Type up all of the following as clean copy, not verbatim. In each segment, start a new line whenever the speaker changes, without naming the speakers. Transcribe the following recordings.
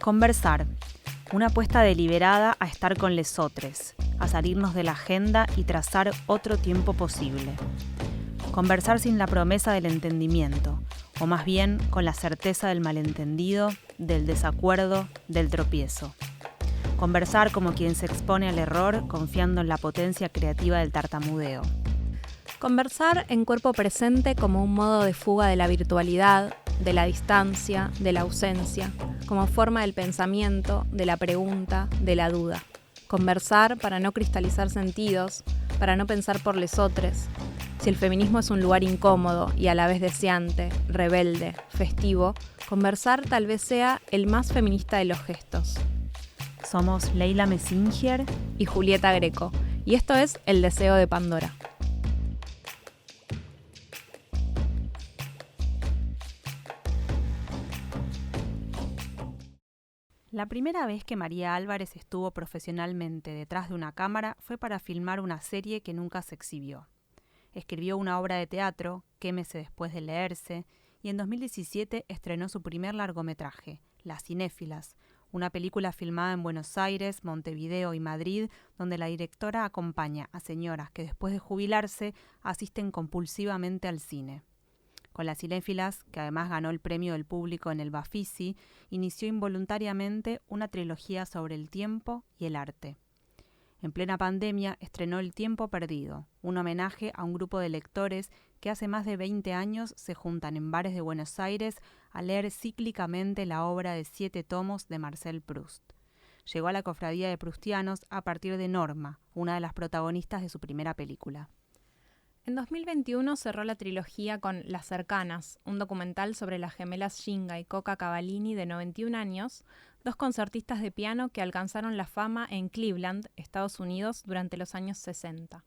Conversar, una apuesta deliberada a estar con lesotres, a salirnos de la agenda y trazar otro tiempo posible. Conversar sin la promesa del entendimiento, o más bien con la certeza del malentendido, del desacuerdo, del tropiezo. Conversar como quien se expone al error confiando en la potencia creativa del tartamudeo.
Conversar en cuerpo presente como un modo de fuga de la virtualidad, de la distancia, de la ausencia, como forma del pensamiento, de la pregunta, de la duda. Conversar para no cristalizar sentidos, para no pensar por lesotres. Si el feminismo es un lugar incómodo y a la vez deseante, rebelde, festivo, conversar tal vez sea el más feminista de los gestos.
Somos Leila Messinger
y Julieta Greco, y esto es El Deseo de Pandora.
La primera vez que María Álvarez estuvo profesionalmente detrás de una cámara fue para filmar una serie que nunca se exhibió. Escribió una obra de teatro, Quémese después de leerse, y en 2017 estrenó su primer largometraje, Las Cinéfilas, una película filmada en Buenos Aires, Montevideo y Madrid, donde la directora acompaña a señoras que después de jubilarse asisten compulsivamente al cine. Con Las Cinéfilas, que además ganó el premio del público en el Bafisi, inició involuntariamente una trilogía sobre el tiempo y el arte. En plena pandemia estrenó El Tiempo Perdido, un homenaje a un grupo de lectores que hace más de 20 años se juntan en bares de Buenos Aires a leer cíclicamente la obra de 7 tomos de Marcel Proust. Llegó a la cofradía de proustianos a partir de Norma, una de las protagonistas de su primera película.
En 2021 cerró la trilogía con Las Cercanas, un documental sobre las gemelas Shinga y Coca Cavallini de 91 años, dos concertistas de piano que alcanzaron la fama en Cleveland, Estados Unidos, durante los años 60.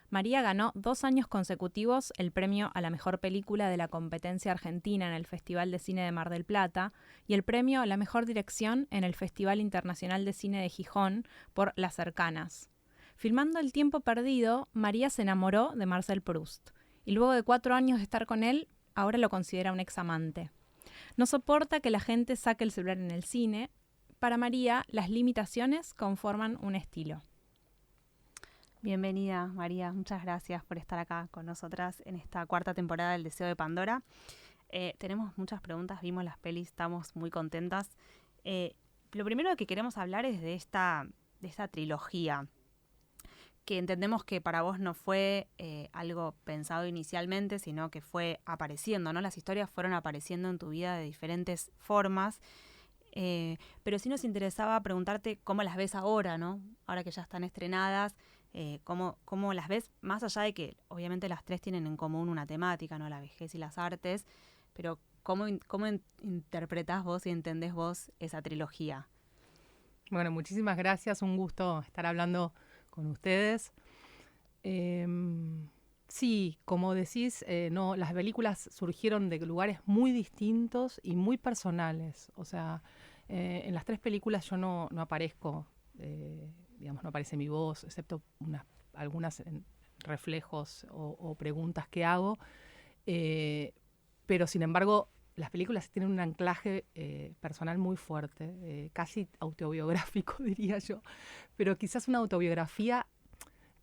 María ganó 2 años consecutivos el premio a la mejor película de la competencia argentina en el Festival de Cine de Mar del Plata y el premio a la mejor dirección en el Festival Internacional de Cine de Gijón por Las Cercanas. Filmando El Tiempo Perdido, María se enamoró de Marcel Proust y luego de 4 años de estar con él, ahora lo considera un examante. No soporta que la gente saque el celular en el cine. Para María, las limitaciones conforman un estilo.
Bienvenida, María. Muchas gracias por estar acá con nosotras en esta 4ª temporada del Deseo de Pandora. Tenemos muchas preguntas, vimos las pelis, estamos muy contentas. Lo primero que queremos hablar es de esta trilogía, que entendemos que para vos no fue algo pensado inicialmente, sino que fue apareciendo, ¿no? Las historias fueron apareciendo en tu vida de diferentes formas, pero sí nos interesaba preguntarte cómo las ves ahora, ¿no? Ahora que ya están estrenadas, cómo las ves, más allá de que obviamente las 3 tienen en común una temática, ¿no? La vejez y las artes, pero ¿cómo interpretás vos y entendés vos esa trilogía?
Bueno, muchísimas gracias, un gusto estar hablando con ustedes. Sí, como decís, no, las películas surgieron de lugares muy distintos y muy personales. O sea, en las 3 películas yo no aparezco, digamos, no aparece mi voz, excepto algunas reflejos o preguntas que hago. Pero sin embargo, las películas tienen un anclaje personal muy fuerte, casi autobiográfico, diría yo, pero quizás una autobiografía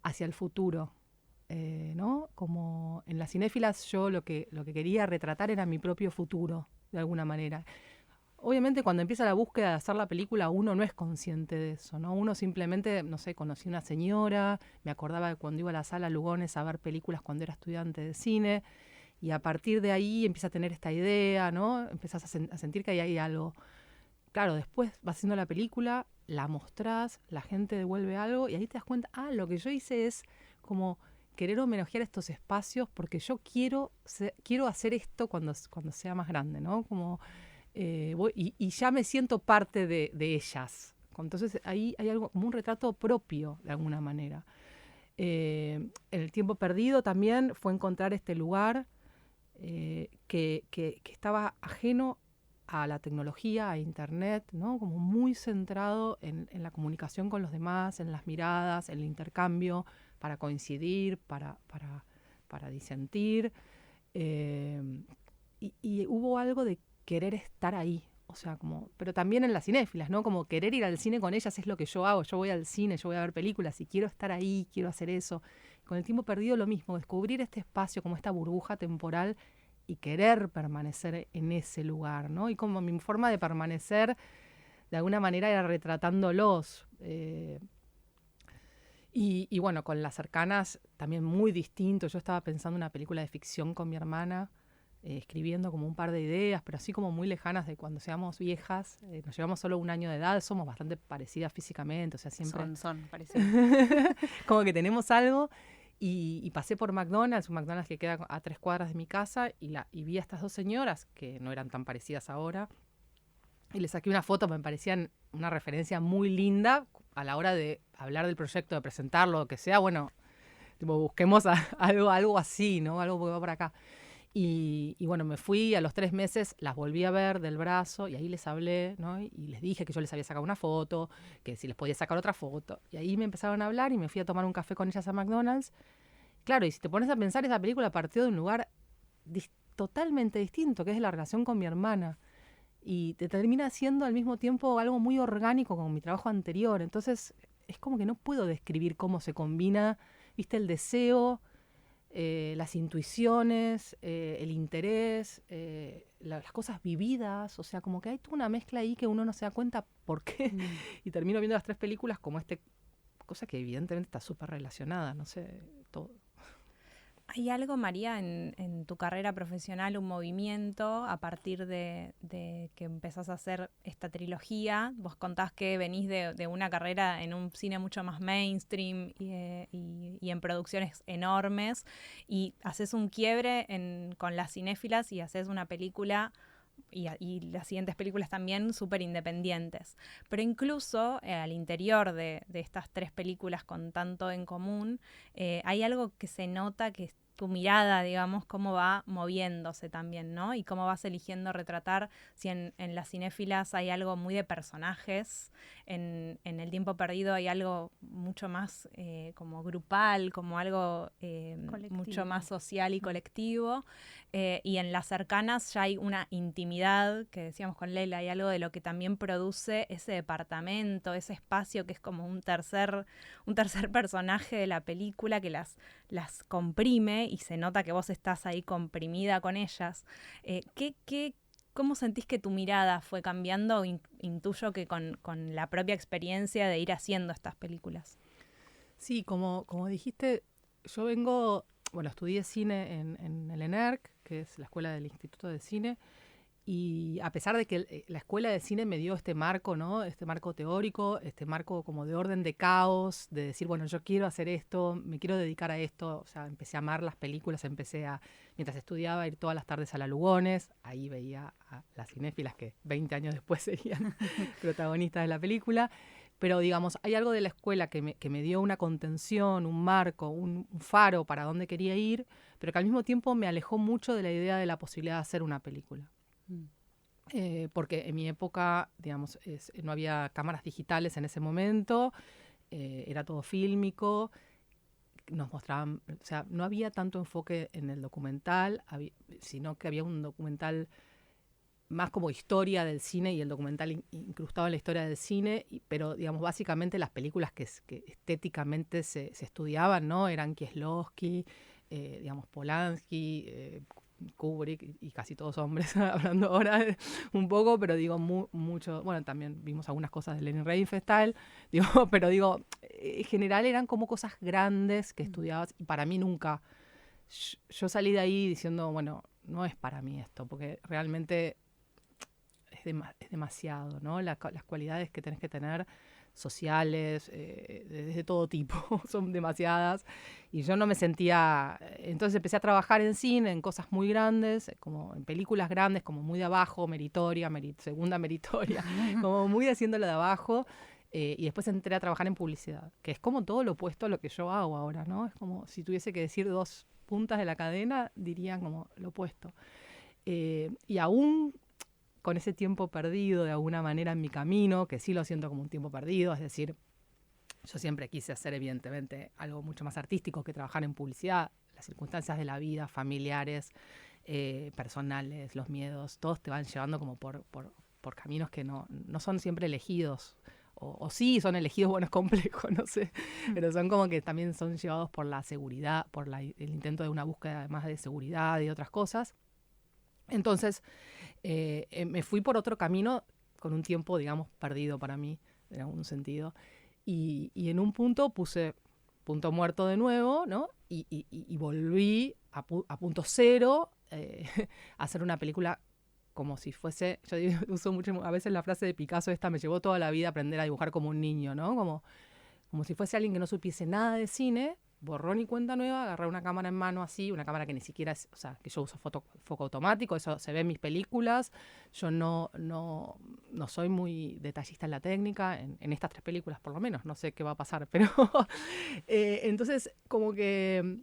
hacia el futuro, ¿no? Como en Las Cinéfilas yo lo que quería retratar era mi propio futuro, de alguna manera. Obviamente cuando empieza la búsqueda de hacer la película uno no es consciente de eso, ¿no? Uno simplemente, no sé, conocí una señora, me acordaba de cuando iba a la sala Lugones a ver películas cuando era estudiante de cine, y a partir de ahí empieza a tener esta idea, ¿no? Empiezas a sentir que ahí hay algo. Claro, después vas haciendo la película, la mostrás, la gente devuelve algo y ahí te das cuenta, lo que yo hice es como querer homenajear estos espacios porque yo quiero hacer esto cuando sea más grande, ¿no? Como, y ya me siento parte de ellas. Entonces ahí hay algo como un retrato propio, de alguna manera. En El Tiempo Perdido también fue encontrar este lugar que estaba ajeno a la tecnología, a internet, ¿no? Como muy centrado en la comunicación con los demás, en las miradas, en el intercambio, para coincidir, para disentir. Y hubo algo de querer estar ahí. O sea, pero también en las cinéfilas, ¿no? Como querer ir al cine con ellas es lo que yo hago. Yo voy al cine, yo voy a ver películas y quiero estar ahí, quiero hacer eso. Con el tiempo perdido lo mismo, descubrir este espacio como esta burbuja temporal y querer permanecer en ese lugar, ¿no? Y como mi forma de permanecer, de alguna manera, era retratándolos. Y bueno, con las cercanas también muy distinto. Yo estaba pensando en una película de ficción con mi hermana, escribiendo como un par de ideas, pero así como muy lejanas de cuando seamos viejas. Nos llevamos solo 1 año de edad, somos bastante parecidas físicamente, o sea, siempre...
Son parecidos.
como que tenemos algo. Y pasé por McDonald's, un McDonald's que queda a 3 cuadras de mi casa, y vi a estas 2 señoras, que no eran tan parecidas ahora, y les saqué una foto, me parecían una referencia muy linda a la hora de hablar del proyecto, de presentarlo, lo que sea. Bueno, tipo, busquemos algo así, ¿no? Algo que va por acá. Y bueno, me fui, a los 3 meses las volví a ver del brazo y ahí les hablé, ¿no? Y les dije que yo les había sacado una foto, que si les podía sacar otra foto. Y ahí me empezaron a hablar y me fui a tomar un café con ellas a McDonald's. Claro, y si te pones a pensar, esa película partió de un lugar totalmente distinto, que es la relación con mi hermana. Y te termina siendo al mismo tiempo algo muy orgánico con mi trabajo anterior. Entonces, es como que no puedo describir cómo se combina, ¿viste? El deseo, las intuiciones, el interés, las cosas vividas. O sea, como que hay toda una mezcla ahí que uno no se da cuenta por qué. Y termino viendo las 3 películas como cosa que evidentemente está súper relacionada, no sé, todo.
¿Hay algo, María, en tu carrera profesional, un movimiento a partir de que empezás a hacer esta trilogía? Vos contás que venís de una carrera en un cine mucho más mainstream y en producciones enormes, y haces un quiebre con las cinéfilas y haces una película y las siguientes películas también súper independientes. Pero incluso al interior de estas 3 películas con tanto en común, hay algo que se nota que tu mirada, digamos, cómo va moviéndose también, ¿no? Y cómo vas eligiendo retratar, si en las cinéfilas hay algo muy de personajes, en El tiempo perdido hay algo mucho más como grupal, como algo mucho más social y colectivo, y en las cercanas ya hay una intimidad, que decíamos con Leila, hay algo de lo que también produce ese departamento, ese espacio que es como un tercer personaje de la película que las comprime y se nota que vos estás ahí comprimida con ellas. ¿Cómo sentís que tu mirada fue cambiando? Intuyo que con la propia experiencia de ir haciendo estas películas.
Sí, como dijiste, yo estudié cine en el ENERC, que es la escuela del Instituto de Cine, y a pesar de que la escuela de cine me dio este marco, ¿no? Este marco teórico, este marco como de orden de caos, de decir, bueno, yo quiero hacer esto, me quiero dedicar a esto. O sea, empecé a amar las películas, mientras estudiaba, a ir todas las tardes a la Lugones. Ahí veía a las cinéfilas que 20 años después serían protagonistas de la película. Pero, digamos, hay algo de la escuela que me dio una contención, un marco, un faro para dónde quería ir, pero que al mismo tiempo me alejó mucho de la idea de la posibilidad de hacer una película. Porque en mi época, digamos, no había cámaras digitales en ese momento, era todo fílmico, nos mostraban, o sea, no había tanto enfoque en el documental, sino que había un documental más como historia del cine y el documental incrustado en la historia del cine, pero, digamos, básicamente las películas que estéticamente se estudiaban, ¿no? Eran Kieslowski, digamos, Polanski, Kubrick, y casi todos hombres, hablando ahora un poco, pero digo, mucho, bueno, también vimos algunas cosas de Leni Riefenstahl, digo, pero digo, en general eran como cosas grandes que estudiabas, y para mí nunca, yo salí de ahí diciendo, bueno, no es para mí esto, porque realmente es demasiado, ¿no? Las cualidades que tenés que tener sociales, de todo tipo, son demasiadas, y yo no me sentía. Entonces empecé a trabajar en cine, en cosas muy grandes, como en películas grandes, como muy de abajo, meritoria, segunda meritoria, como muy haciéndolo de abajo, y después entré a trabajar en publicidad, que es como todo lo opuesto a lo que yo hago ahora, ¿no? Es como si tuviese que decir 2 puntas de la cadena, diría como lo opuesto. Y aún con ese tiempo perdido de alguna manera en mi camino, que sí lo siento como un tiempo perdido, es decir, yo siempre quise hacer evidentemente algo mucho más artístico que trabajar en publicidad. Las circunstancias de la vida, familiares, personales, los miedos, todos te van llevando como por por caminos que no son siempre elegidos. O sí son elegidos, bueno, es complejo, no sé, pero son como que también son llevados por la seguridad, por el intento de una búsqueda además de seguridad y otras cosas. Entonces, me fui por otro camino con un tiempo, digamos, perdido para mí, en algún sentido. Y en un punto puse punto muerto de nuevo, ¿no? Y volví a punto cero a hacer una película como si fuese, yo uso mucho a veces la frase de Picasso esta, me llevó toda la vida a aprender a dibujar como un niño, ¿no? Como si fuese alguien que no supiese nada de cine, borrón y cuenta nueva, agarrar una cámara en mano así, una cámara que ni siquiera es, o sea, que yo uso foco automático, eso se ve en mis películas, yo no soy muy detallista en la técnica, en estas 3 películas por lo menos, no sé qué va a pasar, pero entonces como que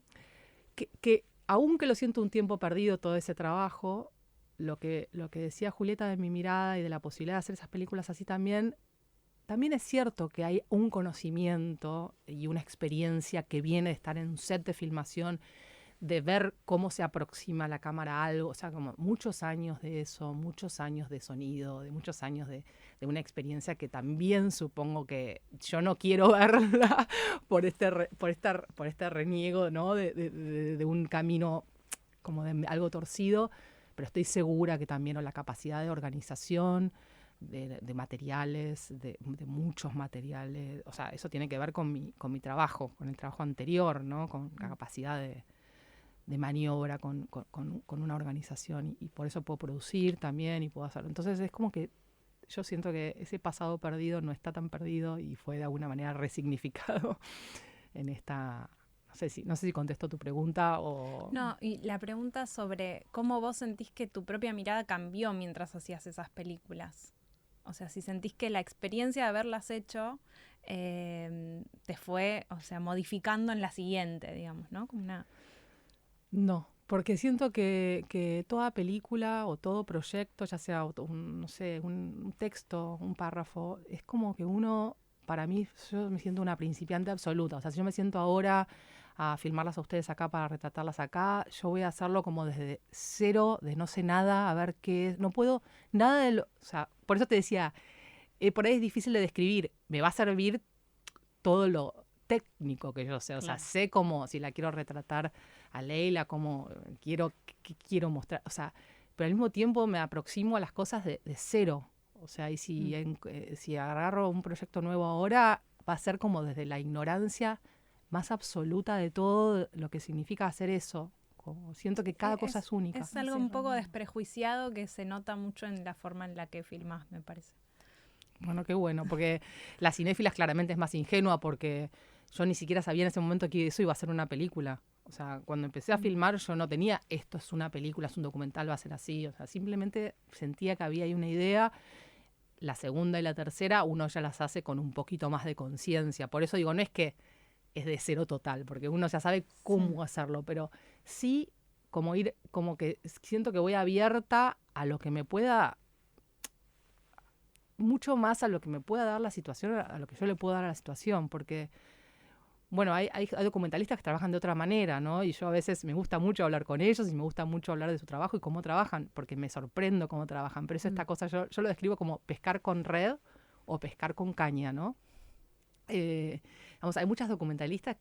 aunque lo siento un tiempo perdido todo ese trabajo, lo que decía Julieta de mi mirada y de la posibilidad de hacer esas películas así también es cierto que hay un conocimiento y una experiencia que viene de estar en un set de filmación, de ver cómo se aproxima la cámara a algo, o sea, como muchos años de eso, muchos años de sonido, de muchos años de una experiencia que también supongo que yo no quiero verla por este reniego, ¿no? de un camino como de algo torcido, pero estoy segura que también la capacidad de organización, de materiales, de muchos materiales, o sea, eso tiene que ver con mi trabajo, con el trabajo anterior, ¿no? Con la capacidad de maniobra, con una organización, y por eso puedo producir también y puedo hacerlo. Entonces es como que yo siento que ese pasado perdido no está tan perdido y fue de alguna manera resignificado en esta... No sé si contesto tu pregunta o...
No, y la pregunta sobre cómo vos sentís que tu propia mirada cambió mientras hacías esas películas. O sea, si sentís que la experiencia de haberlas hecho te fue, o sea, modificando en la siguiente, digamos, ¿no? Como una...
No, porque siento que toda película o todo proyecto, ya sea un texto, un párrafo, es como que uno, para mí, yo me siento una principiante absoluta. O sea, si yo me siento ahora a filmarlas a ustedes acá para retratarlas acá, yo voy a hacerlo como desde cero, de no sé nada, a ver qué es. No puedo nada de lo... O sea, por eso te decía, por ahí es difícil de describir. Me va a servir todo lo técnico que yo sé. O sea, sé cómo, si la quiero retratar a Leila, cómo quiero mostrar. O sea, pero al mismo tiempo me aproximo a las cosas de cero. O sea, y si agarro un proyecto nuevo ahora, va a ser como desde la ignorancia más absoluta de todo lo que significa hacer eso. Como siento que cada cosa es única.
Es algo un poco desprejuiciado que se nota mucho en la forma en la que filmás, me parece.
Bueno, qué bueno, porque la cinéfila claramente es más ingenua, porque yo ni siquiera sabía en ese momento que eso iba a ser una película. O sea, cuando empecé a filmar yo no tenía, esto es una película, es un documental, va a ser así. O sea, simplemente sentía que había ahí una idea. La segunda y la tercera uno ya las hace con un poquito más de conciencia. Por eso digo, no es que es de cero total, porque uno ya sabe cómo hacerlo, pero sí como que siento que voy abierta a lo que me pueda, mucho más a lo que me pueda dar la situación, a lo que yo le puedo dar a la situación, porque bueno, hay documentalistas que trabajan de otra manera, ¿no? Y yo a veces me gusta mucho hablar con ellos y me gusta mucho hablar de su trabajo y cómo trabajan, porque me sorprendo cómo trabajan. Pero es esta cosa, yo lo describo como pescar con red o pescar con caña, ¿no? Vamos, hay muchas documentalistas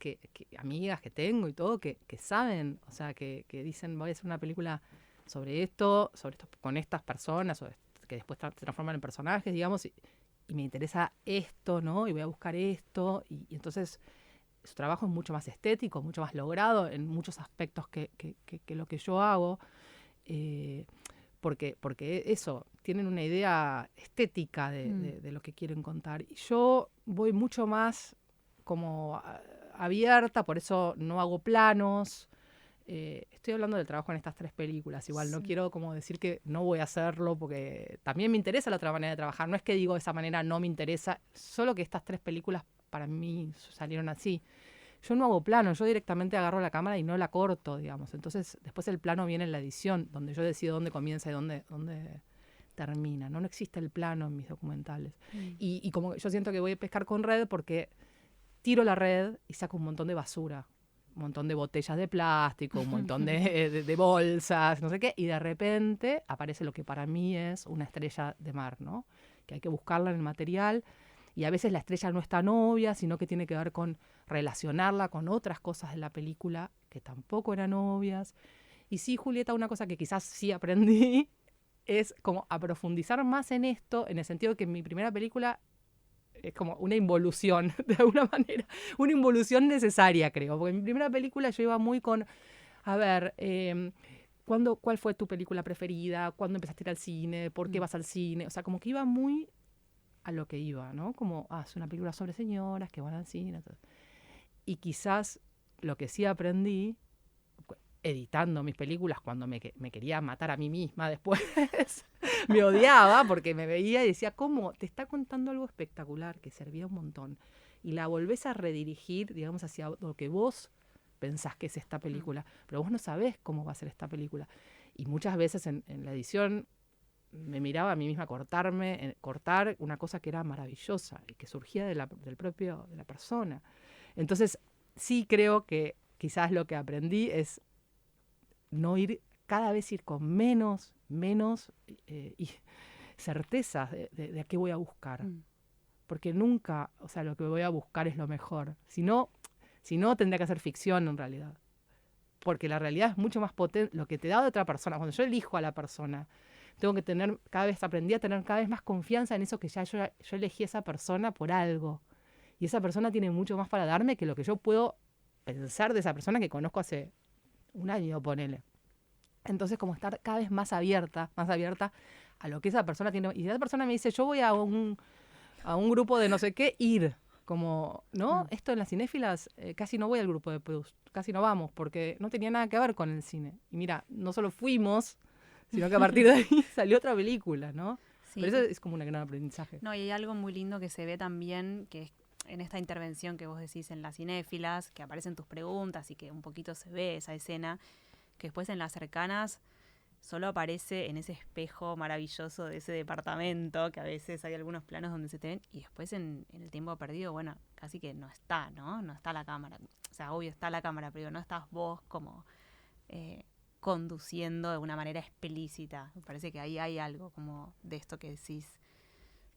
amigas que tengo y todo, que saben, o sea, que dicen, voy a hacer una película sobre esto con estas personas, que después se transforman en personajes, digamos, y me interesa esto, ¿no? Y voy a buscar esto, y entonces su trabajo es mucho más estético, mucho más logrado en muchos aspectos que lo que yo hago, porque eso, tienen una idea estética de lo que quieren contar. Y yo voy mucho más como abierta, por eso no hago planos. Estoy hablando del trabajo en estas 3 películas, igual no quiero como decir que no voy a hacerlo, porque también me interesa la otra manera de trabajar. No es que digo de esa manera no me interesa, solo que estas 3 películas para mí salieron así. Yo no hago plano, yo directamente agarro la cámara y no la corto, digamos. Entonces, después el plano viene en la edición, donde yo decido dónde comienza y dónde termina. No existe el plano en mis documentales. Y como yo siento que voy a pescar con red porque tiro la red y saco un montón de basura. montón de botellas de plástico, un montón de bolsas, no sé qué, y de repente aparece lo que para mí es una estrella de mar, ¿no? Que hay que buscarla en el material, y a veces la estrella no es tan obvia, sino que tiene que ver con relacionarla con otras cosas de la película que tampoco eran obvias. Y sí, Julieta, una cosa que quizás sí aprendí es como a profundizar más en esto, en el sentido de que en mi primera película es como una involución, de alguna manera, una involución necesaria, creo, porque en mi primera película yo iba muy con, a ver, ¿cuál fue tu película preferida? ¿Cuándo empezaste a ir al cine? ¿Por qué vas al cine? O sea, como que iba muy a lo que iba, ¿no? Como, es una película sobre señoras que van al cine. Y quizás lo que sí aprendí, editando mis películas cuando me quería matar a mí misma después, me odiaba porque me veía y decía, ¿cómo? Te está contando algo espectacular que servía un montón. Y la volvés a redirigir, digamos, hacia lo que vos pensás que es esta película. Pero vos no sabés cómo va a ser esta película. Y muchas veces en la edición me miraba a mí misma cortar una cosa que era maravillosa y que surgía de la persona. Entonces, sí creo que quizás lo que aprendí es no ir, cada vez ir con menos y certezas de a qué voy a buscar. Porque nunca, o sea, lo que voy a buscar es lo mejor. Si no, tendría que hacer ficción en realidad. Porque la realidad es mucho más potente, lo que te da de otra persona. Cuando yo elijo a la persona, tengo que aprendí a tener cada vez más confianza en eso que ya yo elegí a esa persona por algo. Y esa persona tiene mucho más para darme que lo que yo puedo pensar de esa persona que conozco hace un año, ponele. Entonces, como estar cada vez más abierta a lo que esa persona tiene. Y si esa persona me dice, yo voy a un grupo de no sé qué, ir. Como, ¿no? Esto en las cinéfilas, casi no voy al grupo de Proust, casi no vamos, porque no tenía nada que ver con el cine. Y mira, no solo fuimos, sino que a partir de ahí salió otra película, ¿no? Sí. Pero eso es como un gran aprendizaje.
No, y hay algo muy lindo que se ve también, que es en esta intervención que vos decís en las cinéfilas, que aparecen tus preguntas y que un poquito se ve esa escena, que después en las cercanas solo aparece en ese espejo maravilloso de ese departamento, que a veces hay algunos planos donde se te ven, y después en el tiempo perdido, bueno, casi que no está, ¿no? No está la cámara. O sea, obvio está la cámara, pero no estás vos como conduciendo de una manera explícita. Me parece que ahí hay algo como de esto que decís.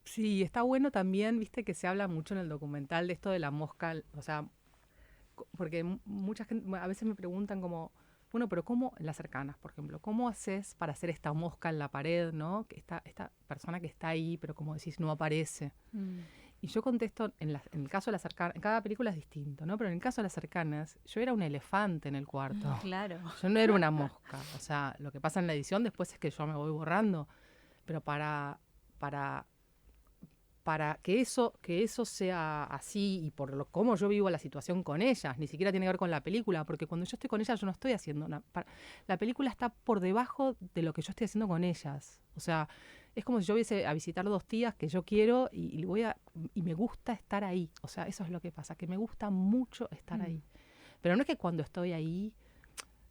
Sí, está bueno también, viste, que se habla mucho en el documental de esto de la mosca, o sea, porque mucha gente, a veces me preguntan como, bueno, pero ¿cómo, en las cercanas, por ejemplo, cómo haces para hacer esta mosca en la pared, ¿no? Que esta persona que está ahí, pero como decís, no aparece. Y yo contesto, en el caso de las cercanas, en cada película es distinto, ¿no? Pero en el caso de las cercanas, yo era un elefante en el cuarto.
Claro.
Yo no era una mosca. O sea, lo que pasa en la edición después es que yo me voy borrando. Pero para que eso sea así y por cómo yo vivo la situación con ellas, ni siquiera tiene que ver con la película, porque cuando yo estoy con ellas yo no estoy haciendo nada. La película está por debajo de lo que yo estoy haciendo con ellas. O sea, es como si yo hubiese a visitar 2 tías que yo quiero y me gusta estar ahí. O sea, eso es lo que pasa, que me gusta mucho estar ahí. Pero no es que cuando estoy ahí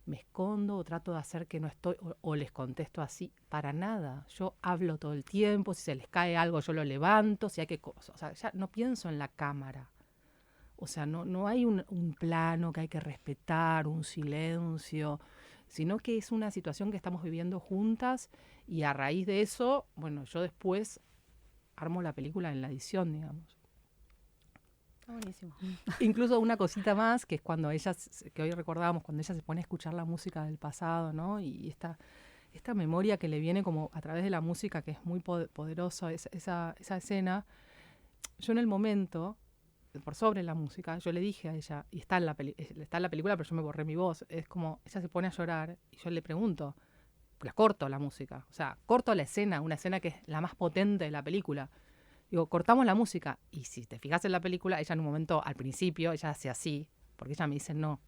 me escondo o trato de hacer que no estoy o les contesto así, para nada. Yo hablo todo el tiempo, si se les cae algo yo lo levanto, si hay que, o sea, ya no pienso en la cámara. O sea, no hay un plano que hay que respetar, un silencio, sino que es una situación que estamos viviendo juntas y a raíz de eso, bueno, yo después armo la película en la edición, digamos.
Buenísimo.
Incluso una cosita más, que es cuando que hoy recordábamos, cuando ella se pone a escuchar la música del pasado, ¿no? Y esta memoria que le viene como a través de la música, que es muy poderosa, esa escena. Yo en el momento, por sobre la música, yo le dije a ella, y está en la película, pero yo me borré mi voz, es como, ella se pone a llorar, y yo le pregunto, la corto la música, o sea, corto la escena, una escena que es la más potente de la película. Digo, cortamos la música. Y si te fijas en la película, ella en un momento, al principio, ella hace así, porque ella me dice no.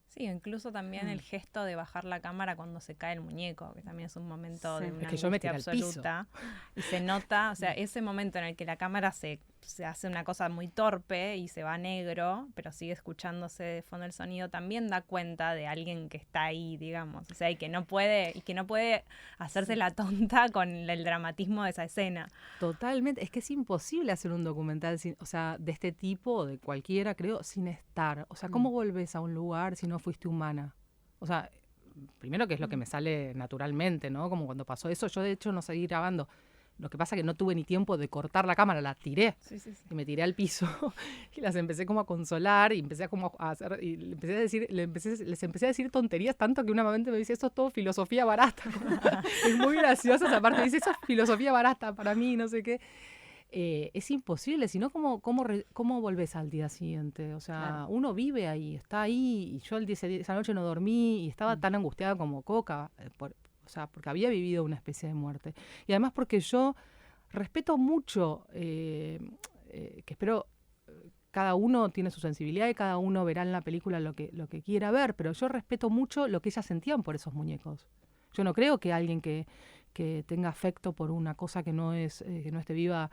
Sí, incluso también el gesto de bajar la cámara cuando se cae el muñeco, que también es un momento de una
es que yo me tiré
absoluta. Y se nota, o sea, ese momento en el que la cámara se se hace una cosa muy torpe y se va a negro, pero sigue escuchándose de fondo el sonido, también da cuenta de alguien que está ahí, digamos. O sea, y que no puede hacerse la tonta con el dramatismo de esa escena.
Totalmente. Es que es imposible hacer un documental o sea, de este tipo o de cualquiera, creo, sin estar. O sea, ¿cómo volvés a un lugar si no fuiste humana? O sea, primero que es lo que me sale naturalmente, ¿no? Como cuando pasó eso, yo de hecho no seguí grabando. Lo que pasa es que no tuve ni tiempo de cortar la cámara, la tiré.
Sí.
Y me tiré al piso y las empecé como a consolar y empecé como a hacer, y les empecé a decir tonterías tanto que una mamá me dice, eso es todo filosofía barata. Es muy graciosa esa parte, dice, eso es filosofía barata para mí, no sé qué. Es imposible, si no, ¿cómo volvés al día siguiente? O sea, claro, uno vive ahí, está ahí, y yo esa noche no dormí y estaba tan angustiada como Coca, o sea, porque había vivido una especie de muerte. Y además porque yo respeto mucho, que espero, cada uno tiene su sensibilidad y cada uno verá en la película lo que quiera ver, pero yo respeto mucho lo que ellas sentían por esos muñecos. Yo no creo que alguien que tenga afecto por una cosa que no esté viva,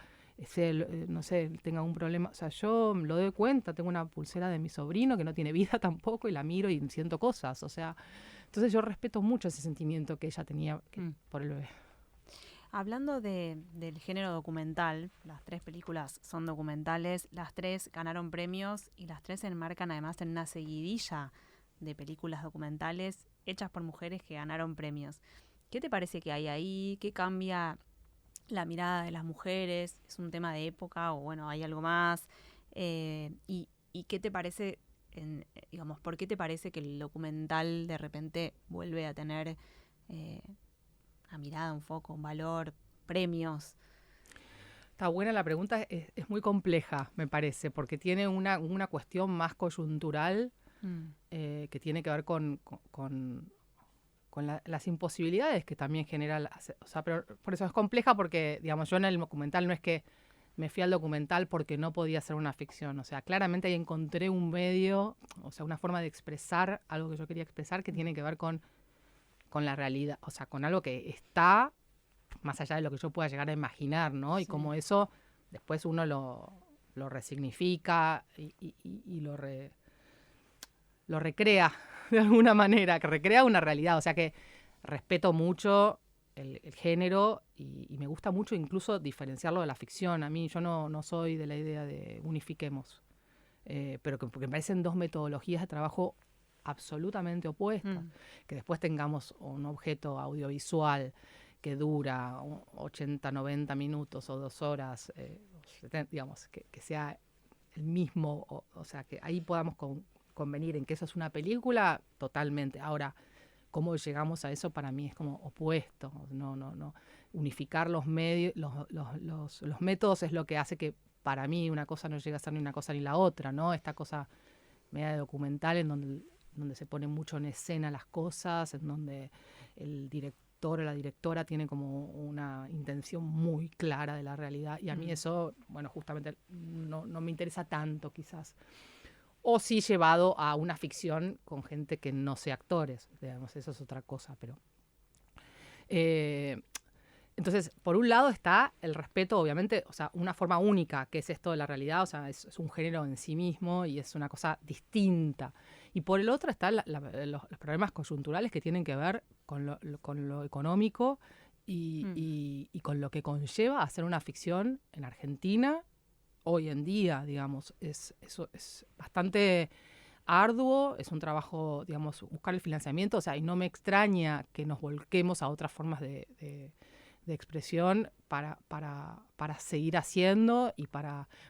no sé, tenga un problema. O sea, yo lo doy cuenta, tengo una pulsera de mi sobrino que no tiene vida tampoco y la miro y siento cosas. O sea, entonces yo respeto mucho ese sentimiento que ella tenía por el bebé.
Hablando del género documental, las 3 películas son documentales, las 3 ganaron premios y las 3 se enmarcan además en una seguidilla de películas documentales hechas por mujeres que ganaron premios. ¿Qué te parece que hay ahí? ¿Qué cambia la mirada de las mujeres? ¿Es un tema de época o bueno, hay algo más? ¿Y qué te parece, digamos, por qué te parece que el documental de repente vuelve a tener una mirada, un foco, un valor, premios?
Está buena la pregunta, es muy compleja, me parece, porque tiene una cuestión más coyuntural que tiene que ver con las imposibilidades que también genera, o sea, pero por eso es compleja porque, digamos, yo en el documental no es que me fui al documental porque no podía hacer una ficción, o sea, claramente ahí encontré un medio, o sea, una forma de expresar algo que yo quería expresar que tiene que ver con la realidad, o sea, con algo que está más allá de lo que yo pueda llegar a imaginar, ¿no? Sí. Y como eso después uno lo resignifica y lo recrea de alguna manera, que recrea una realidad. O sea que respeto mucho el género y me gusta mucho incluso diferenciarlo de la ficción. A mí yo no soy de la idea de unifiquemos, pero porque me parecen 2 metodologías de trabajo absolutamente opuestas. Que después tengamos un objeto audiovisual que dura 80, 90 minutos o 2 horas, digamos, que sea el mismo, o sea, que ahí podamos convenir en que eso es una película, totalmente. Ahora, cómo llegamos a eso para mí es como opuesto. No. Unificar los medios, los métodos es lo que hace que para mí una cosa no llegue a ser ni una cosa ni la otra, ¿no? Esta cosa media de documental en donde se pone mucho en escena las cosas, en donde el director o la directora tiene como una intención muy clara de la realidad. Y a mí eso, bueno, justamente no me interesa tanto quizás. O sí llevado a una ficción con gente que no sea actores, digamos, eso es otra cosa, pero... entonces, por un lado está el respeto, obviamente, o sea, una forma única, que es esto de la realidad, o sea, es un género en sí mismo y es una cosa distinta. Y por el otro están los problemas coyunturales que tienen que ver con lo económico y con lo que conlleva hacer una ficción en Argentina hoy en día, digamos. Eso es bastante arduo, es un trabajo, digamos, buscar el financiamiento, o sea, y no me extraña que nos volquemos a otras formas de expresión para seguir haciendo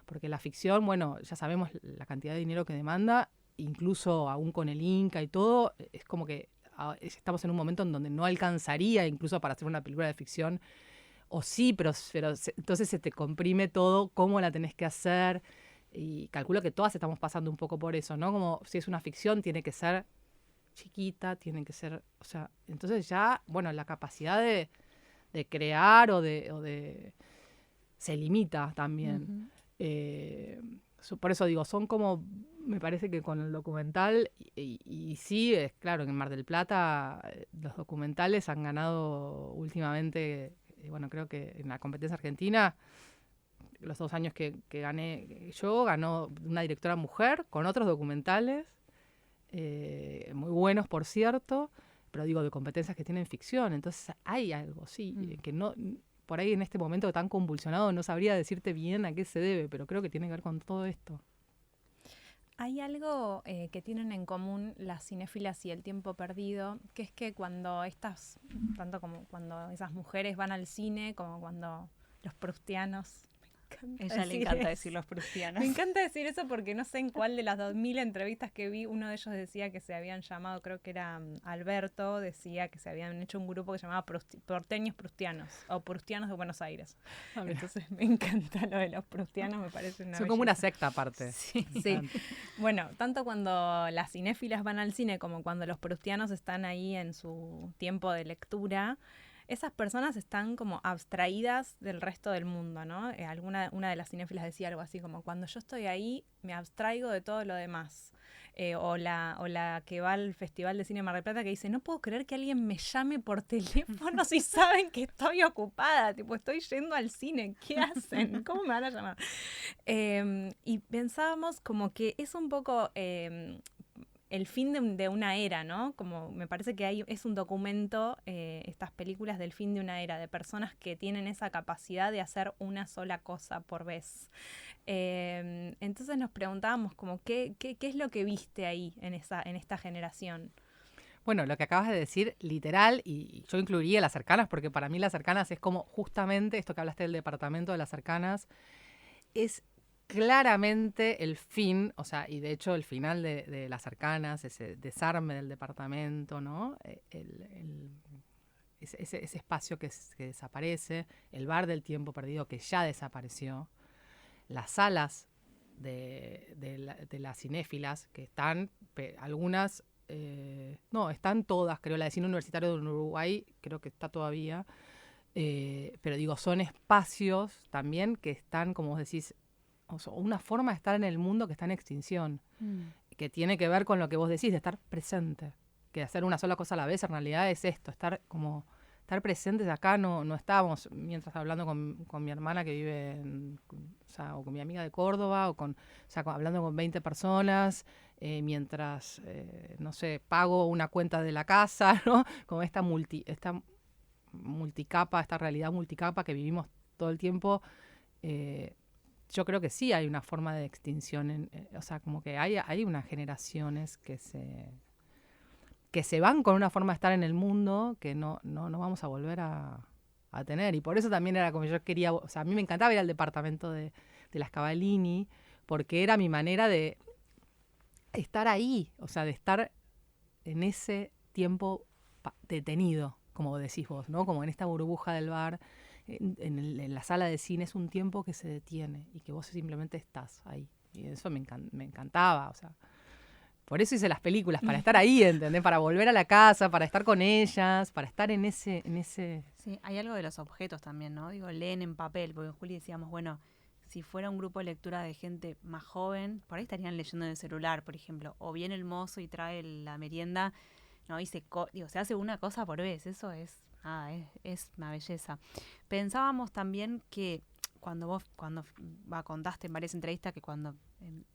porque la ficción, bueno, ya sabemos la cantidad de dinero que demanda, incluso aún con el Inca y todo, es como que estamos en un momento en donde no alcanzaría incluso para hacer una película de ficción, o sí, pero entonces se te comprime todo, cómo la tenés que hacer, y calculo que todas estamos pasando un poco por eso, ¿no? Como si es una ficción, tiene que ser chiquita, tiene que ser, o sea, entonces ya, bueno, la capacidad de crear o de se limita también. Por eso digo, son como, me parece que con el documental, y sí, es claro que en Mar del Plata los documentales han ganado últimamente, bueno, creo que en la competencia argentina los 2 años que gané yo, ganó una directora mujer con otros documentales, muy buenos, por cierto, pero digo, de competencias que tienen ficción. Entonces hay algo, sí, que no, por ahí en este momento tan convulsionado no sabría decirte bien a qué se debe, pero creo que tiene que ver con todo esto.
Hay algo que tienen en común las cinéfilas y El tiempo perdido, que es que cuando tanto como cuando esas mujeres van al cine, como cuando los proustianos...
Ella le encanta decir los proustianos.
Me encanta decir eso porque no sé en cuál de las 2000 entrevistas que vi, uno de ellos decía que se habían llamado, creo que era Alberto, decía que se habían hecho un grupo que se llamaba Porteños Proustianos, o Proustianos de Buenos Aires. Entonces me encanta lo de los proustianos, me parece una
Son como una secta aparte.
Sí. Bueno, tanto cuando las cinéfilas van al cine como cuando los proustianos están ahí en su tiempo de lectura, esas personas están como abstraídas del resto del mundo, ¿no? Una de las cinéfilas decía algo así como, cuando yo estoy ahí, me abstraigo de todo lo demás. O la que va al Festival de Cine Mar del Plata que dice, no puedo creer que alguien me llame por teléfono si saben que estoy ocupada, tipo, estoy yendo al cine, ¿qué hacen? ¿Cómo me van a llamar? Y pensábamos como que es un poco... el fin de una era, ¿no? Como me parece que es un documento, estas películas del fin de una era, de personas que tienen esa capacidad de hacer una sola cosa por vez. Entonces nos preguntábamos como, ¿qué es lo que viste ahí en esta generación?
Bueno, lo que acabas de decir, literal, y yo incluiría Las Cercanas, porque para mí Las Cercanas es como justamente esto que hablaste del departamento de Las Cercanas, es claramente el fin, o sea, y de hecho el final de Las Cercanas, ese desarme del departamento, ¿no? Ese espacio que desaparece, el bar del tiempo perdido que ya desapareció, las salas de las cinéfilas que están, algunas, no, están todas, creo, la de Cine Universitario de Uruguay, creo que está todavía, pero digo, son espacios también que están, como vos decís, o sea, una forma de estar en el mundo que está en extinción, que tiene que ver con lo que vos decís, de estar presente, que hacer una sola cosa a la vez en realidad es esto, estar presentes. Acá no estábamos, mientras hablando con mi hermana que vive o con mi amiga de Córdoba, hablando con 20 personas, mientras, no sé, pago una cuenta de la casa, ¿no? Como esta multicapa, esta realidad multicapa que vivimos todo el tiempo. Yo creo que sí hay una forma de extinción, o sea, como que hay unas generaciones que se van con una forma de estar en el mundo que no vamos a volver a tener. Y por eso también era como yo quería, o sea, a mí me encantaba ir al departamento de las Cavallini, porque era mi manera de estar ahí, o sea, de estar en ese tiempo detenido, como decís vos, ¿no? Como en esta burbuja del bar. En la sala de cine es un tiempo que se detiene y que vos simplemente estás ahí. Y eso me encantaba, o sea. Por eso hice las películas, para estar ahí, ¿entendés? Para volver a la casa, para estar con ellas, para estar en ese...
Sí, hay algo de los objetos también, ¿no? Digo, leen en papel, porque en Juli decíamos, bueno, si fuera un grupo de lectura de gente más joven, por ahí estarían leyendo en el celular, por ejemplo, o viene el mozo y trae la merienda, ¿no? Y se hace una cosa por vez, eso es una belleza. Pensábamos también que cuando contaste en varias entrevistas que cuando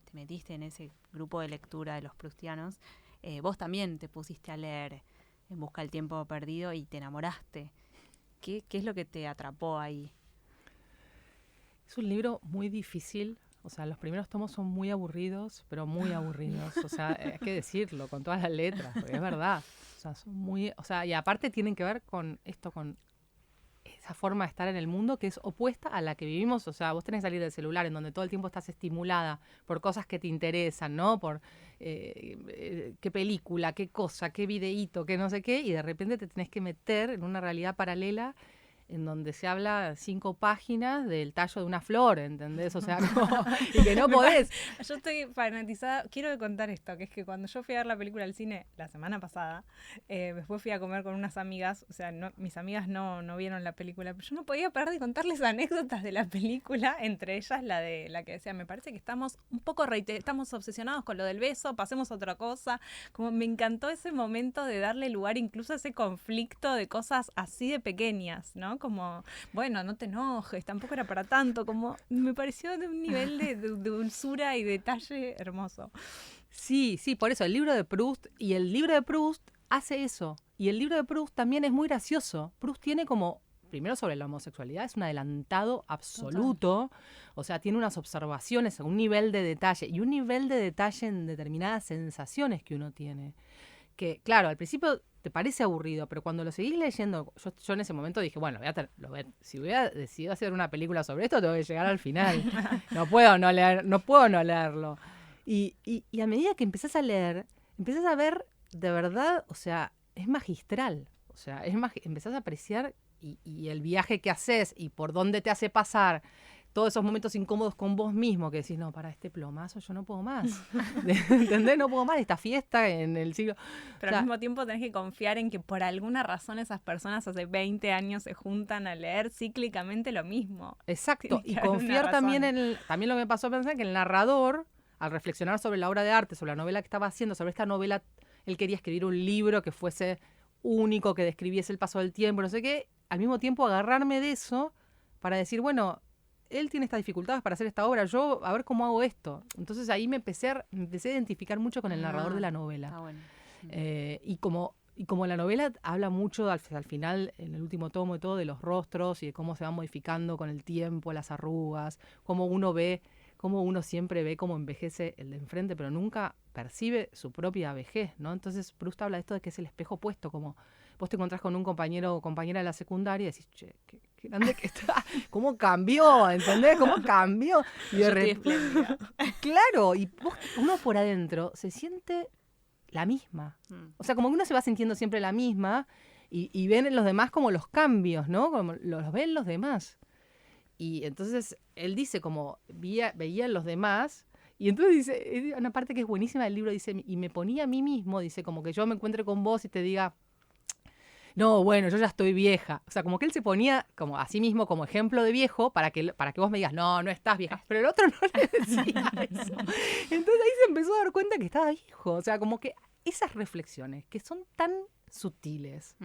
te metiste en ese grupo de lectura de los proustianos, vos también te pusiste a leer En busca del tiempo perdido y te enamoraste. ¿Qué es lo que te atrapó ahí?
Es un libro muy difícil. O sea, los primeros tomos son muy aburridos, pero muy aburridos. O sea, hay que decirlo con todas las letras, porque es verdad. O sea, son muy... O sea, y aparte tienen que ver con esto, con esa forma de estar en el mundo que es opuesta a la que vivimos. O sea, vos tenés que salir del celular en donde todo el tiempo estás estimulada por cosas que te interesan, ¿no? Por qué película, qué cosa, qué videíto, qué no sé qué, y de repente te tenés que meter en una realidad paralela en donde se habla 5 páginas del tallo de una flor, ¿entendés? O sea, y que no podés.
Yo estoy fanatizada, quiero contar esto, que es que cuando yo fui a ver la película al cine la semana pasada, después fui a comer con unas amigas, o sea, mis amigas no vieron la película, pero yo no podía parar de contarles anécdotas de la película, entre ellas la que decía, me parece que estamos un poco estamos obsesionados con lo del beso, pasemos a otra cosa, como me encantó ese momento de darle lugar incluso a ese conflicto de cosas así de pequeñas, ¿no? ¿no? Como, bueno, no te enojes, tampoco era para tanto, como me pareció de un nivel de dulzura y detalle hermoso.
Sí, sí, por eso el libro de Proust, y el libro de Proust hace eso. Y el libro de Proust también es muy gracioso. Proust tiene como, primero sobre la homosexualidad, es un adelantado absoluto. O sea, tiene unas observaciones, un nivel de detalle, y un nivel de detalle en determinadas sensaciones que uno tiene. Que, claro, al principio te parece aburrido, pero cuando lo seguís leyendo, yo en ese momento dije, bueno, si hubiera decidido hacer una película sobre esto, tengo que llegar al final. No puedo no leerlo. Y a medida que empezás a leer, empezás a ver de verdad, o sea, es magistral. O sea, empezás a apreciar y el viaje que haces y por dónde te hace pasar todos esos momentos incómodos con vos mismo, que decís, no, para este plomazo yo no puedo más. ¿Entendés? No puedo más esta fiesta en el siglo...
Pero al mismo tiempo tenés que confiar en que por alguna razón esas personas hace 20 años se juntan a leer cíclicamente lo mismo.
Exacto. Y confiar también también lo que me pasó a pensar que el narrador, al reflexionar sobre la obra de arte, sobre la novela que estaba haciendo, sobre esta novela, él quería escribir un libro que fuese único, que describiese el paso del tiempo, no sé qué, al mismo tiempo agarrarme de eso para decir, bueno, él tiene estas dificultades para hacer esta obra, yo a ver cómo hago esto. Entonces ahí me empecé a identificar mucho con el narrador de la novela.
Está bueno.
Y como la novela habla mucho al final, en el último tomo y todo, de los rostros y de cómo se van modificando con el tiempo, las arrugas, cómo uno siempre ve cómo envejece el de enfrente, pero nunca percibe su propia vejez, ¿no? Entonces Proust habla de esto de que es el espejo opuesto, como vos te encontrás con un compañero o compañera de la secundaria y decís, che, qué grande que está, cómo cambió, ¿entendés? ¿Cómo cambió? Y de repente, claro, y uno por adentro se siente la misma. O sea, como que uno se va sintiendo siempre la misma y ven en los demás como los cambios, ¿no? Como los ven los demás. Y entonces él dice como veía en los demás, y entonces dice, una parte que es buenísima del libro, dice, y me ponía a mí mismo, dice, como que yo me encuentre con vos y te diga, no, bueno, yo ya estoy vieja. O sea, como que él se ponía como a sí mismo como ejemplo de viejo para que vos me digas, no estás vieja. Pero el otro no le decía eso. Entonces ahí se empezó a dar cuenta que estaba viejo. O sea, como que esas reflexiones que son tan sutiles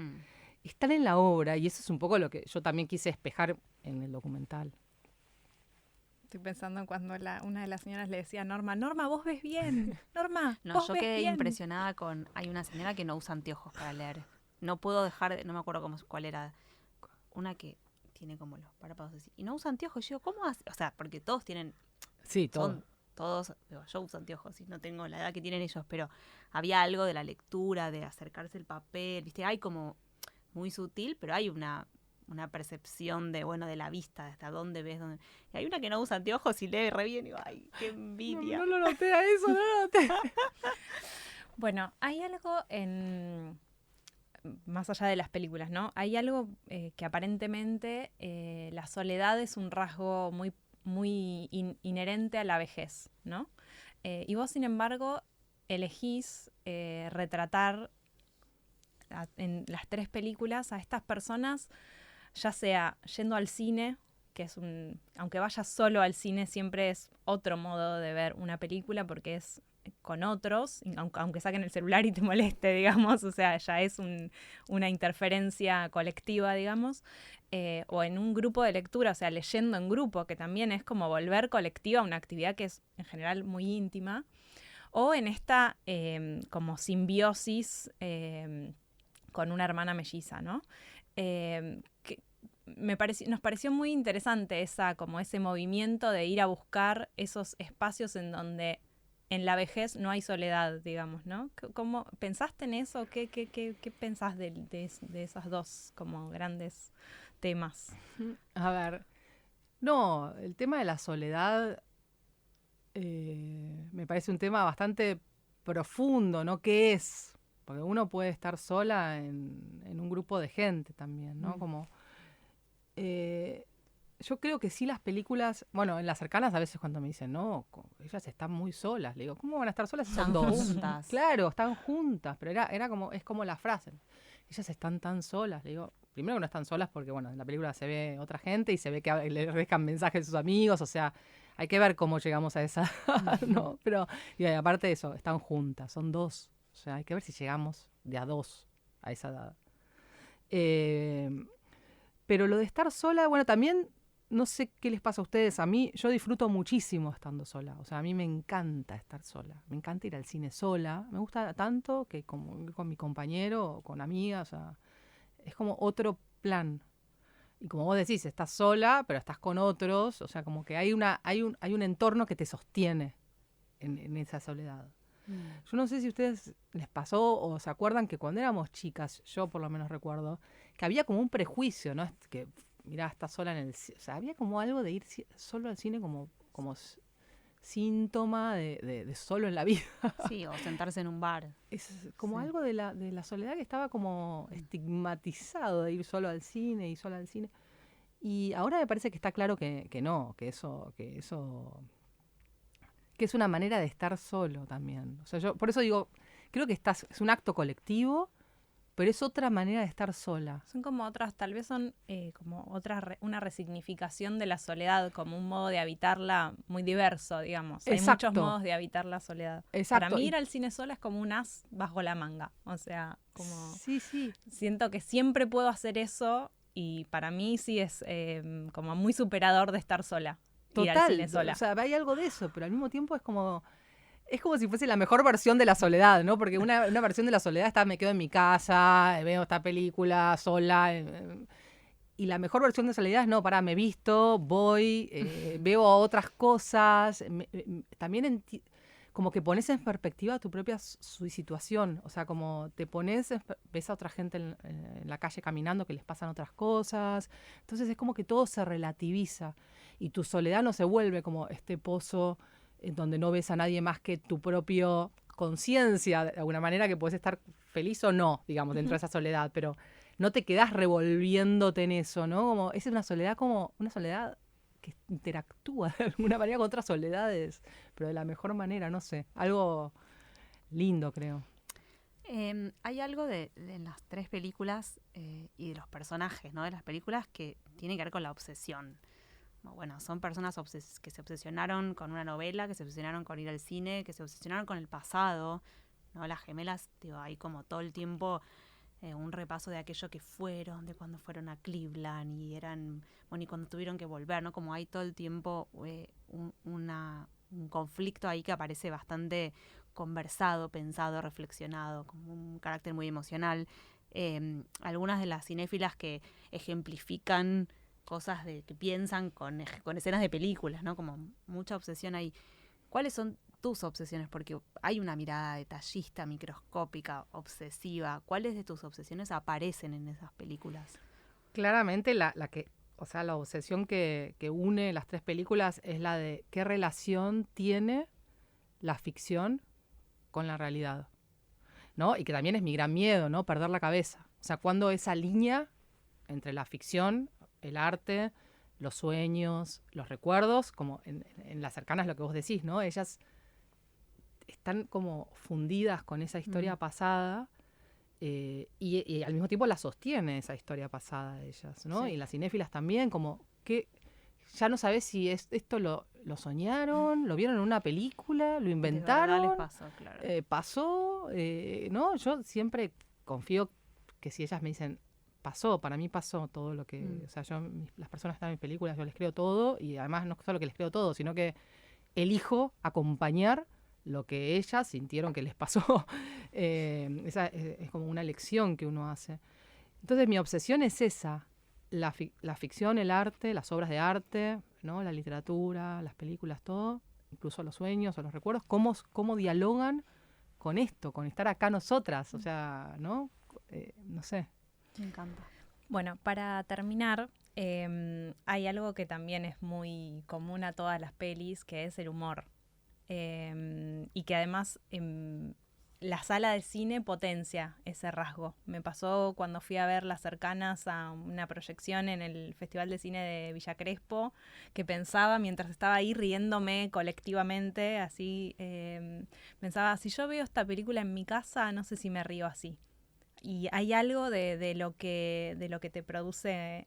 están en la obra, y eso es un poco lo que yo también quise espejar en el documental.
Estoy pensando en cuando una de las señoras le decía a Norma, vos ves bien, Norma,
No,
vos
yo
ves
quedé
bien.
impresionada con... Hay una señora que no usa anteojos para leer. No puedo dejar de... No me acuerdo cuál era. Una que tiene como los párpados así. Y no usa anteojos. Yo, ¿cómo hace? O sea, porque todos tienen...
Sí,
todos... Yo uso anteojos y no tengo la edad que tienen ellos, pero había algo de la lectura, de acercarse el papel, ¿viste? Hay como muy sutil, pero hay una percepción de, bueno, de la vista, hasta dónde ves, dónde... Y hay una que no usa anteojos y lee re bien y digo, ay, qué envidia.
No lo noté a eso, no lo noté.
Bueno, hay algo más allá de las películas, ¿no? Hay algo que aparentemente la soledad es un rasgo muy inherente a la vejez, ¿no? Y vos, sin embargo, elegís retratar en las 3 películas a estas personas, ya sea yendo al cine, que es aunque vayas solo al cine, siempre es otro modo de ver una película porque es con otros, aunque saquen el celular y te moleste, digamos, o sea, ya es una interferencia colectiva, digamos, o en un grupo de lectura, o sea, leyendo en grupo, que también es como volver colectiva una actividad que es en general muy íntima, o en esta como simbiosis con una hermana melliza, ¿no? Que nos pareció muy interesante ese movimiento de ir a buscar esos espacios en donde en la vejez no hay soledad, digamos, ¿no? ¿Cómo pensaste en eso? ¿Qué pensás de esas dos como grandes temas?
A ver, no, el tema de la soledad me parece un tema bastante profundo, ¿no? ¿Qué es? Porque uno puede estar sola en un grupo de gente también, ¿no? Como yo creo que sí las películas, bueno, en las cercanas a veces cuando me dicen, no, ellas están muy solas, le digo, ¿cómo van a estar solas si son dos?
Juntas.
Claro, están juntas, pero es como la frase, ellas están tan solas, le digo, primero que no están solas porque, bueno, en la película se ve otra gente y se ve que le dejan mensajes a sus amigos, o sea, hay que ver cómo llegamos a esa, ¿no? Pero, y aparte de eso, están juntas, son dos, o sea, hay que ver si llegamos de a dos a esa edad. Pero lo de estar sola, bueno, también no sé qué les pasa a ustedes. A mí, yo disfruto muchísimo estando sola. O sea, a mí me encanta estar sola. Me encanta ir al cine sola. Me gusta tanto que como ir con mi compañero o con amigas. O sea, es como otro plan. Y como vos decís, estás sola, pero estás con otros. O sea, como que hay un entorno que te sostiene en esa soledad. Yo no sé si a ustedes les pasó o se acuerdan que cuando éramos chicas, yo por lo menos recuerdo, que había como un prejuicio, ¿no? Que, mirá, estás sola en el cine. O sea, había como algo de ir solo al cine como síntoma de solo en la vida.
Sí, o sentarse en un bar.
Es como
Sí.
algo de la soledad que estaba como estigmatizado de ir solo al cine y sola al cine. Y ahora me parece que está claro que no, que es una manera de estar solo también. O sea, yo por eso digo, creo que es un acto colectivo, pero es otra manera de estar sola.
Son como otras, tal vez son como una resignificación de la soledad, como un modo de habitarla muy diverso, digamos.
Exacto.
Hay muchos modos de habitar la soledad.
Exacto.
Para mí ir al cine sola es como un as bajo la manga. O sea, como
Sí, sí.
siento que siempre puedo hacer eso y para mí sí es como muy superador de estar sola. Ir al
Total.
cine sola.
O sea, hay algo de eso, pero al mismo tiempo es como si fuese la mejor versión de la soledad, ¿no? Porque una versión de la soledad está, me quedo en mi casa, veo esta película sola. Y la mejor versión de soledad es, no, pará, me visto, voy, veo otras cosas. También como que pones en perspectiva tu propia situación. O sea, como te pones, ves a otra gente en la calle caminando que les pasan otras cosas. Entonces es como que todo se relativiza. Y tu soledad no se vuelve como este pozo en donde no ves a nadie más que tu propia conciencia, de alguna manera que puedes estar feliz o no, digamos, dentro de esa soledad, pero no te quedás revolviéndote en eso, ¿no? Como, es una soledad que interactúa de alguna manera con otras soledades, pero de la mejor manera, no sé, algo lindo, creo.
Hay algo de las tres películas y de los personajes, ¿no? De las películas que tiene que ver con la obsesión. Bueno, son personas que se obsesionaron con una novela, que se obsesionaron con ir al cine, que se obsesionaron con el pasado, ¿no? Las gemelas, digo, hay como todo el tiempo un repaso de aquello que fueron, de cuando fueron a Cleveland y y cuando tuvieron que volver, ¿no? Como hay todo el tiempo un conflicto ahí que aparece bastante conversado, pensado, reflexionado, como un carácter muy emocional. Algunas de las cinéfilas que ejemplifican cosas que piensan con escenas de películas, ¿no? Como mucha obsesión ahí. ¿Cuáles son tus obsesiones? Porque hay una mirada detallista, microscópica, obsesiva. ¿Cuáles de tus obsesiones aparecen en esas películas?
Claramente la obsesión que une las tres películas es la de qué relación tiene la ficción con la realidad, ¿no? Y que también es mi gran miedo, ¿no? Perder la cabeza. O sea, cuando esa línea entre la ficción, el arte, los sueños, los recuerdos, como en Las Cercanas lo que vos decís, ¿no? Ellas están como fundidas con esa historia pasada y al mismo tiempo la sostiene esa historia pasada de ellas, ¿no?
Sí.
Y las cinéfilas también, como que ya no sabes si esto lo soñaron, lo vieron en una película, lo inventaron.
De verdad les pasó, claro.
Pasó, ¿no? Yo siempre confío que si ellas me dicen, pasó, para mí pasó todo lo que... O sea, las personas que están en mis películas, yo les creo todo y además no solo que les creo todo, sino que elijo acompañar lo que ellas sintieron que les pasó. Esa es como una elección que uno hace. Entonces mi obsesión es esa, la ficción, el arte, las obras de arte, ¿no? La literatura, las películas, todo, incluso los sueños o los recuerdos, cómo dialogan con esto, con estar acá nosotras, o sea, ¿no? No sé.
Me encanta.
Bueno, para terminar, hay algo que también es muy común a todas las pelis, que es el humor. Y que además la sala de cine potencia ese rasgo. Me pasó cuando fui a ver Las Cercanas a una proyección en el Festival de Cine de Villa Crespo, que pensaba mientras estaba ahí riéndome colectivamente, así, pensaba, si yo veo esta película en mi casa, no sé si me río así. Y hay algo de lo que te produce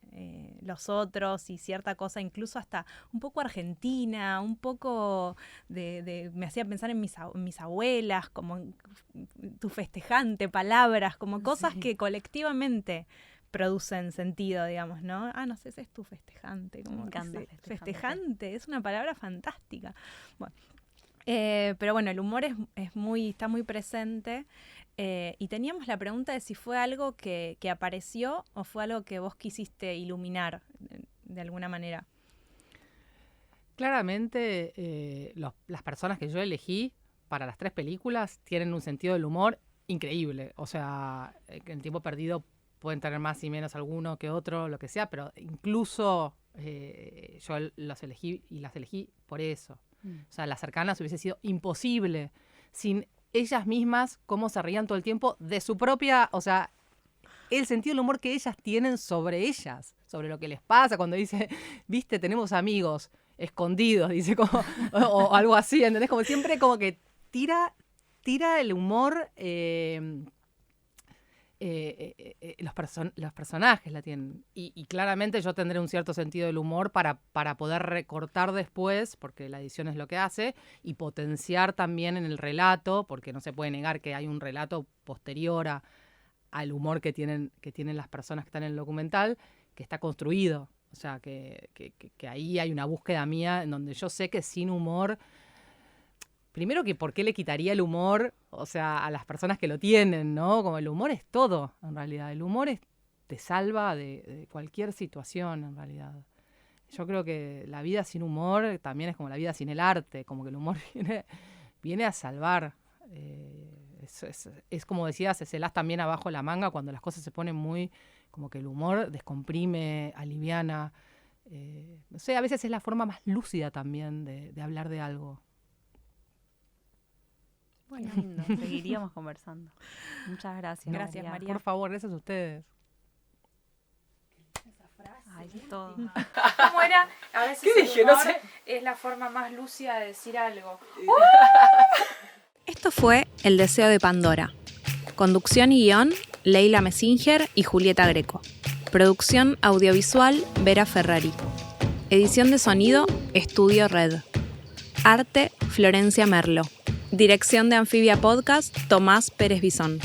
los otros y cierta cosa, incluso hasta un poco argentina, un poco me hacía pensar en mis abuelas, como tu festejante, palabras, como cosas que colectivamente producen sentido, digamos, ¿no? No sé, ese es tu festejante. Como
me encanta
festejante, es una palabra fantástica. Bueno, pero bueno, el humor está muy presente. Y teníamos la pregunta de si fue algo que apareció o fue algo que vos quisiste iluminar de alguna manera.
Claramente, las personas que yo elegí para las 3 películas tienen un sentido del humor increíble. O sea, en Tiempo Perdido pueden tener más y menos alguno que otro, lo que sea, pero incluso yo las elegí por eso. O sea, Las Cercanas hubiese sido imposible sin ellas mismas, cómo se rían todo el tiempo de su propia, o sea, el sentido del humor que ellas tienen sobre ellas, sobre lo que les pasa cuando dice, viste, tenemos amigos escondidos, dice, como, o algo así, ¿entendés? Como siempre como que tira el humor, los personajes la tienen. Y claramente yo tendré un cierto sentido del humor para poder recortar después, porque la edición es lo que hace, y potenciar también en el relato, porque no se puede negar que hay un relato posterior al humor que tienen las personas que están en el documental, que está construido. O sea, que ahí hay una búsqueda mía en donde yo sé que sin humor... Primero que por qué le quitaría el humor, o sea, a las personas que lo tienen, ¿no? Como el humor es todo, en realidad. El humor te salva de cualquier situación, en realidad. Yo creo que la vida sin humor también es como la vida sin el arte, como que el humor viene a salvar. Es como decías, es el as también abajo de la manga cuando las cosas se ponen muy... Como que el humor descomprime, aliviana. No sé, a veces es la forma más lúcida también de hablar de algo.
Bueno, lindo. Seguiríamos conversando. Muchas gracias.
Gracias, María.
Por favor, gracias a ustedes.
Esa frase. Ay, es todo.
¿Cómo era? A veces
¿qué dije? No sé.
Es la forma más lúcida de decir algo. Esto fue El Deseo de Pandora. Conducción y guión, Leila Messinger y Julieta Greco. Producción audiovisual, Vera Ferrari. Edición de sonido, Estudio Red. Arte, Florencia Merlo. Dirección de Anfibia Podcast, Tomás Pérez Bisón.